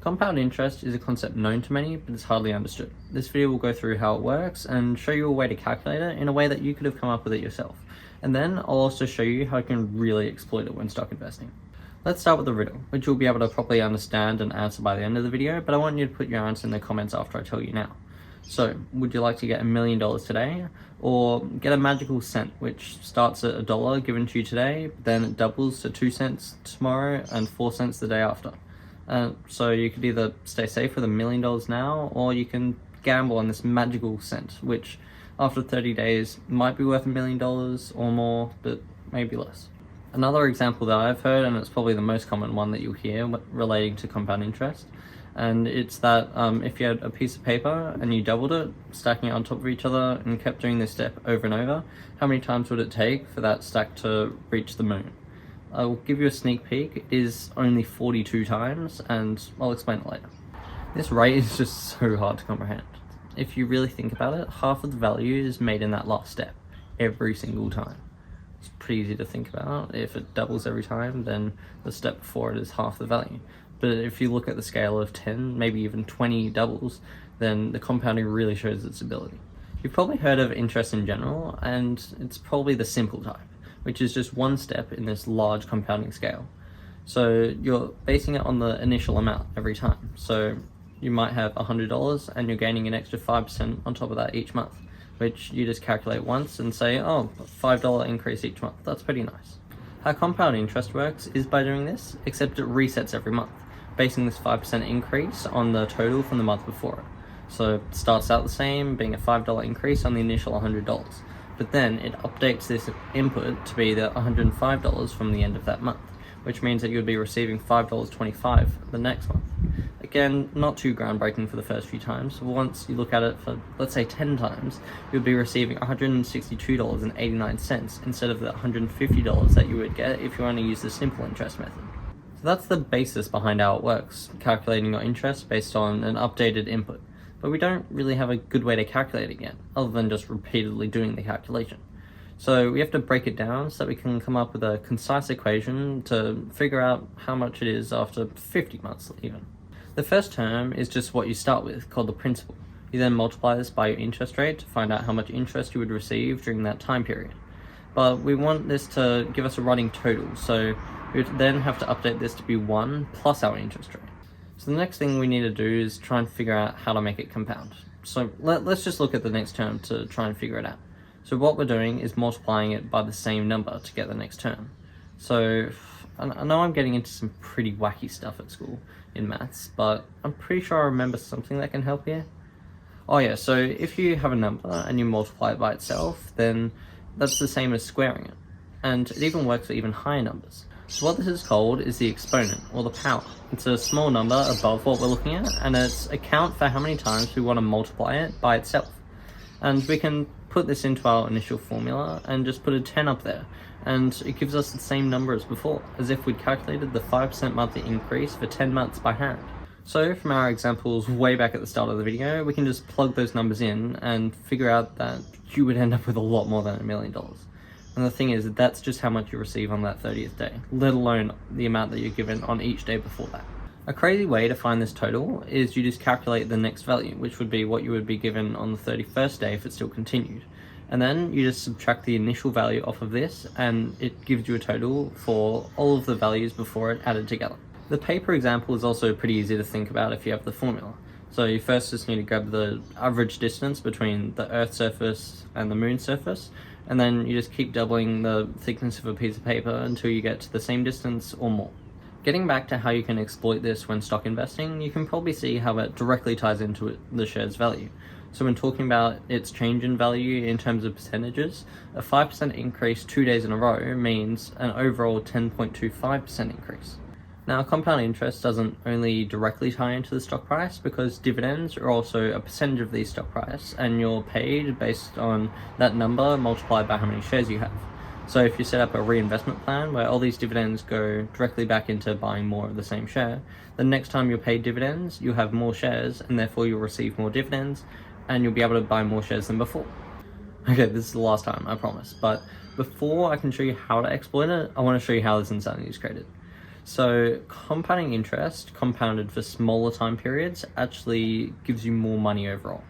Compound interest is a concept known to many, but it's hardly understood. This video will go through how it works and show you a way to calculate it in a way that you could have come up with it yourself. And then I'll also show you how you can really exploit it when stock investing. Let's start with the riddle, which you'll be able to properly understand and answer by the end of the video, but I want you to put your answer in the comments after I tell you now. So, would you like to get $1 million today, or get a magical cent, which starts at $1 given to you today, then it doubles to 2 cents tomorrow and 4 cents the day after? So you could either stay safe with $1 million now, or you can gamble on this magical cent, which after 30 days might be worth $1 million or more, but maybe less. Another example that I've heard, and it's probably the most common one that you'll hear relating to compound interest, and it's that if you had a piece of paper and you doubled it, stacking it on top of each other, and kept doing this step over and over, how many times would it take for that stack to reach the moon? I'll give you a sneak peek. It is only 42 times, and I'll explain it later. This rate is just so hard to comprehend. If you really think about it, half of the value is made in that last step, every single time. It's pretty easy to think about. If it doubles every time, then the step before it is half the value. But if you look at the scale of 10, maybe even 20 doubles, then the compounding really shows its ability. You've probably heard of interest in general, and it's probably the simple type, which is just one step in this large compounding scale. So you're basing it on the initial amount every time. So you might have $100 and you're gaining an extra 5% on top of that each month, which you just calculate once and say, oh, $5 increase each month. That's pretty nice. How compound interest works is by doing this, except it resets every month, basing this 5% increase on the total from the month before it. So it starts out the same, being a $5 increase on the initial $100. But then it updates this input to be the $105 from the end of that month, which means that you'd be receiving $5.25 the next month. Again, not too groundbreaking for the first few times. Once you look at it for, let's say, 10 times, you'd be receiving $162.89 instead of the $150 that you would get if you only use the simple interest method. So that's the basis behind how it works, calculating your interest based on an updated input. But we don't really have a good way to calculate it yet, other than just repeatedly doing the calculation. So we have to break it down so that we can come up with a concise equation to figure out how much it is after 50 months even. The first term is just what you start with, called the principal. You then multiply this by your interest rate to find out how much interest you would receive during that time period. But we want this to give us a running total, so we would then have to update this to be 1 plus our interest rate. So the next thing we need to do is try and figure out how to make it compound. So let's just look at the next term to try and figure it out. So what we're doing is multiplying it by the same number to get the next term. So I know I'm getting into some pretty wacky stuff at school in maths, but I'm pretty sure I remember something that can help here. Oh yeah, so if you have a number and you multiply it by itself, then that's the same as squaring it. And it even works for even higher numbers. So what this is called is the exponent, or the power. It's a small number above what we're looking at, and it's a count for how many times we want to multiply it by itself. And we can put this into our initial formula and just put a 10 up there, and it gives us the same number as before, as if we'd calculated the 5% monthly increase for 10 months by hand. So from our examples way back at the start of the video, we can just plug those numbers in and figure out that you would end up with a lot more than $1 million. And the thing is, that's just how much you receive on that 30th day, let alone the amount that you're given on each day before that. A crazy way to find this total is you just calculate the next value, which would be what you would be given on the 31st day if it still continued. And then you just subtract the initial value off of this, and it gives you a total for all of the values before it added together. The paper example is also pretty easy to think about if you have the formula. So you first just need to grab the average distance between the Earth's surface and the Moon's surface, and then you just keep doubling the thickness of a piece of paper until you get to the same distance or more. Getting back to how you can exploit this when stock investing, you can probably see how it directly ties into the share's value. So when talking about its change in value in terms of percentages, a 5% increase 2 days in a row means an overall 10.25% increase. Now, compound interest doesn't only directly tie into the stock price, because dividends are also a percentage of the stock price, and you're paid based on that number multiplied by how many shares you have. So if you set up a reinvestment plan where all these dividends go directly back into buying more of the same share, the next time you're paid dividends, you'll have more shares, and therefore you'll receive more dividends, and you'll be able to buy more shares than before. Okay, this is the last time, I promise. But before I can show you how to exploit it, I want to show you how this insanity is created. So compounding interest compounded for smaller time periods actually gives you more money overall.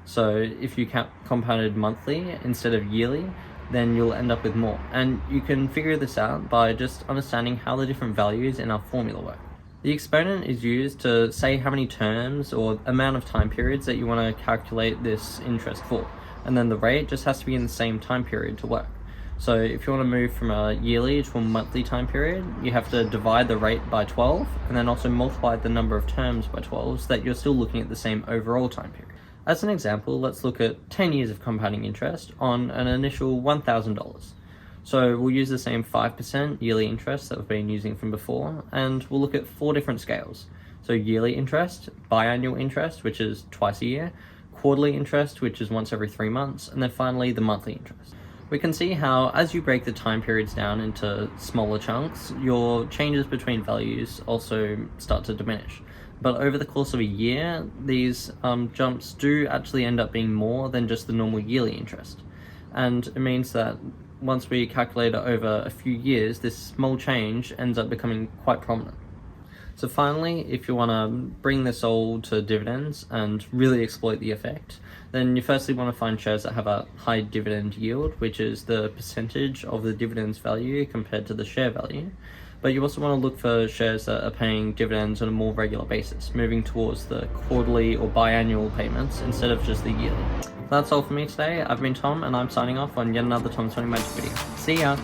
So if you compounded monthly instead of yearly, then you'll end up with more. And you can figure this out by just understanding how the different values in our formula work. The exponent is used to say how many terms or amount of time periods that you want to calculate this interest for. And then the rate just has to be in the same time period to work. So if you want to move from a yearly to a monthly time period, you have to divide the rate by 12 and then also multiply the number of terms by 12 so that you're still looking at the same overall time period. As an example, let's look at 10 years of compounding interest on an initial $1,000. So we'll use the same 5% yearly interest that we've been using from before, and we'll look at 4 different scales. So yearly interest, biannual interest, which is twice a year, quarterly interest, which is once every 3 months, and then finally the monthly interest. We can see how as you break the time periods down into smaller chunks, your changes between values also start to diminish. But over the course of a year, these jumps do actually end up being more than just the normal yearly interest. And it means that once we calculate it over a few years, this small change ends up becoming quite prominent. So finally, if you want to bring this all to dividends and really exploit the effect, then you firstly want to find shares that have a high dividend yield, which is the percentage of the dividend's value compared to the share value. But you also want to look for shares that are paying dividends on a more regular basis, moving towards the quarterly or biannual payments instead of just the yearly. That's all for me today. I've been Tom, and I'm signing off on yet another Tom's Money Magic video. See ya!